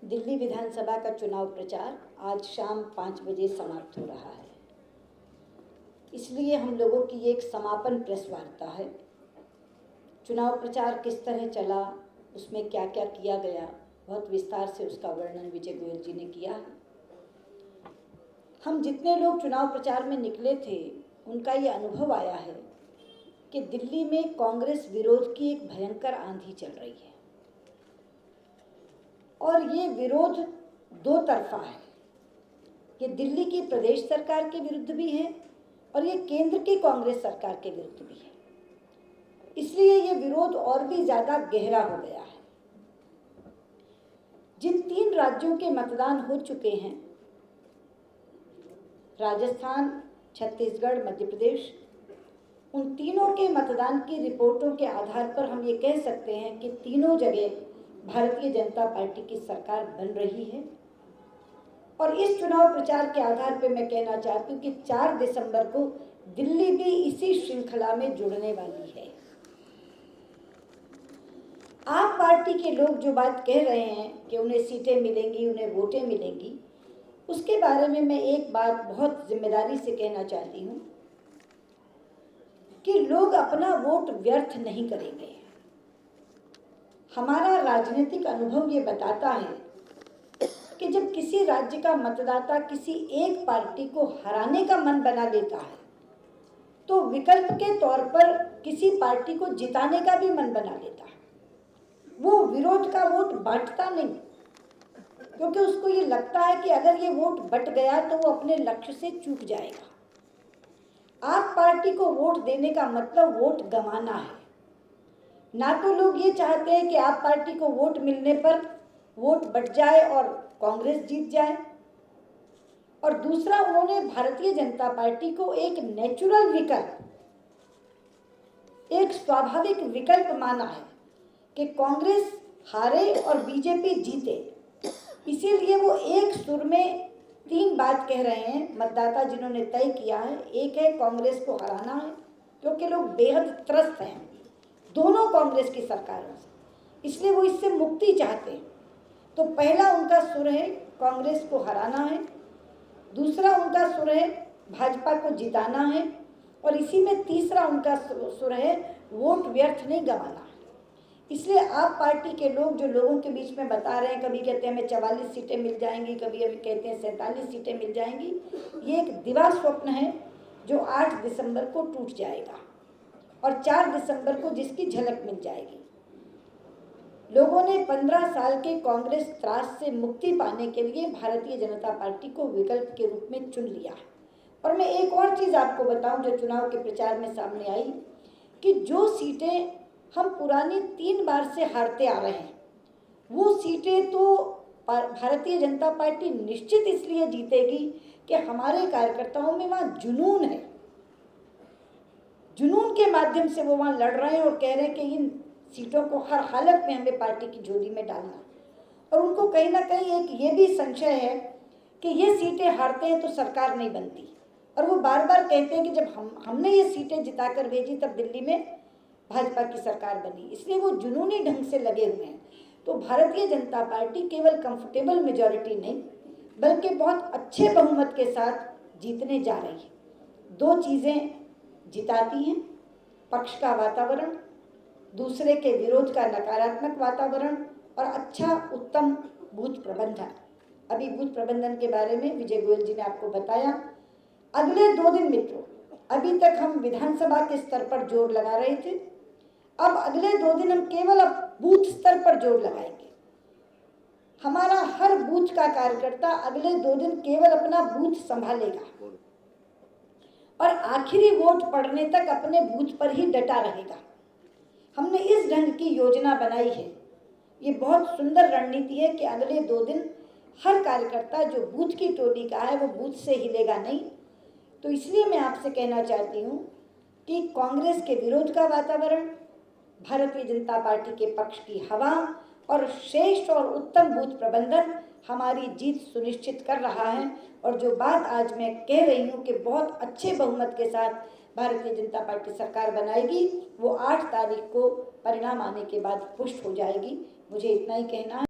दिल्ली विधानसभा का चुनाव प्रचार आज शाम 5 बजे समाप्त हो रहा है। इसलिए हम लोगों की एक समापन प्रेस वार्ता है। चुनाव प्रचार किस तरह चला, उसमें क्या क्या किया गया, बहुत विस्तार से उसका वर्णन विजय गोयल जी ने किया है। हम जितने लोग चुनाव प्रचार में निकले थे, उनका ये अनुभव आया है कि दिल्ली में कांग्रेस विरोध की एक भयंकर आंधी चल रही है और ये विरोध दो तरफा है। ये दिल्ली की प्रदेश सरकार के विरुद्ध भी है और ये केंद्र की कांग्रेस सरकार के विरुद्ध भी है। इसलिए ये विरोध और भी ज़्यादा गहरा हो गया है। जिन 3 राज्यों के मतदान हो चुके हैं, राजस्थान, छत्तीसगढ़, मध्य प्रदेश, उन तीनों के मतदान की रिपोर्टों के आधार पर हम ये कह सकते हैं कि तीनों जगह भारतीय जनता पार्टी की सरकार बन रही है। और इस चुनाव प्रचार के आधार पर मैं कहना चाहती हूँ कि 4 दिसंबर को दिल्ली भी इसी श्रृंखला में जुड़ने वाली है। आप पार्टी के लोग जो बात कह रहे हैं कि उन्हें सीटें मिलेंगी, उन्हें वोटें मिलेंगी, उसके बारे में मैं एक बात बहुत जिम्मेदारी से कहना चाहती हूँ कि लोग अपना वोट व्यर्थ नहीं करेंगे। हमारा राजनीतिक अनुभव ये बताता है कि जब किसी राज्य का मतदाता किसी एक पार्टी को हराने का मन बना लेता है, तो विकल्प के तौर पर किसी पार्टी को जिताने का भी मन बना लेता है। वो विरोध का वोट बांटता नहीं, क्योंकि उसको ये लगता है कि अगर ये वोट बट गया तो वो अपने लक्ष्य से चूक जाएगा। आप पार्टी को वोट देने का मतलब वोट गंवाना है। ना तो लोग ये चाहते हैं कि आप पार्टी को वोट मिलने पर वोट बट जाए और कांग्रेस जीत जाए, और दूसरा, उन्होंने भारतीय जनता पार्टी को एक नेचुरल विकल्प, एक स्वाभाविक विकल्प माना है कि कांग्रेस हारे और बीजेपी जीते। इसीलिए वो एक सुर में 3 बात कह रहे हैं मतदाता जिन्होंने तय किया है। एक है कांग्रेस को हराना है, क्योंकि लोग बेहद त्रस्त हैं दोनों कांग्रेस की सरकारों से, इसलिए वो इससे मुक्ति चाहते हैं। तो पहला उनका सुर है कांग्रेस को हराना है, दूसरा उनका सुर है भाजपा को जिताना है, और इसी में तीसरा उनका सुर है वोट व्यर्थ नहीं गंवाना है। इसलिए आप पार्टी के लोग जो लोगों के बीच में बता रहे हैं, कभी कहते हैं हमें 44 सीटें मिल जाएंगी, कभी अभी कहते हैं 47 सीटें मिल जाएंगी, ये एक दिवा स्वप्न है जो 8 दिसंबर को टूट जाएगा और 4 दिसंबर को जिसकी झलक मिल जाएगी। लोगों ने 15 साल के कांग्रेस त्रास से मुक्ति पाने के लिए भारतीय जनता पार्टी को विकल्प के रूप में चुन लिया है। और मैं एक और चीज़ आपको बताऊं जो चुनाव के प्रचार में सामने आई, कि जो सीटें हम पुरानी 3 बार से हारते आ रहे हैं, वो सीटें तो भारतीय जनता पार्टी निश्चित इसलिए जीतेगी कि हमारे कार्यकर्ताओं में वहाँ जुनून है। जुनून के माध्यम से वो वहाँ लड़ रहे हैं और कह रहे हैं कि इन सीटों को हर हालत में हमें पार्टी की झोली में डालना। और उनको कहीं ना कहीं एक ये भी संशय है कि ये सीटें हारते हैं तो सरकार नहीं बनती, और वो बार बार कहते हैं कि जब हमने ये सीटें जिताकर भेजी तब दिल्ली में भाजपा की सरकार बनी। इसलिए वो जुनूनी ढंग से लगे हुए हैं। तो भारतीय जनता पार्टी केवल कंफर्टेबल मेजॉरिटी नहीं, बल्कि बहुत अच्छे बहुमत के साथ जीतने जा रही है। 2 चीज़ें जिताती हैं, पक्ष का वातावरण, दूसरे के विरोध का नकारात्मक वातावरण, और अच्छा उत्तम बूथ प्रबंधन। अभी बूथ प्रबंधन के बारे में विजय गोयल जी ने आपको बताया। अगले 2 दिन मित्रों, अभी तक हम विधानसभा के स्तर पर जोर लगा रहे थे, अब अगले 2 दिन हम केवल अब बूथ स्तर पर जोर लगाएंगे। हमारा हर बूथ का कार्यकर्ता अगले 2 दिन केवल अपना बूथ संभालेगा और आखिरी वोट पड़ने तक अपने बूथ पर ही डटा रहेगा। हमने इस ढंग की योजना बनाई है। ये बहुत सुंदर रणनीति है कि अगले 2 दिन हर कार्यकर्ता जो बूथ की टोली का है वो बूथ से हिलेगा नहीं। तो इसलिए मैं आपसे कहना चाहती हूँ कि कांग्रेस के विरोध का वातावरण, भारतीय जनता पार्टी के पक्ष की हवा और श्रेष्ठ और उत्तम बूथ प्रबंधन हमारी जीत सुनिश्चित कर रहा है। और जो बात आज मैं कह रही हूँ कि बहुत अच्छे बहुमत के साथ भारतीय जनता पार्टी सरकार बनाएगी, वो 8 तारीख को परिणाम आने के बाद पुष्ट हो जाएगी। मुझे इतना ही कहना है।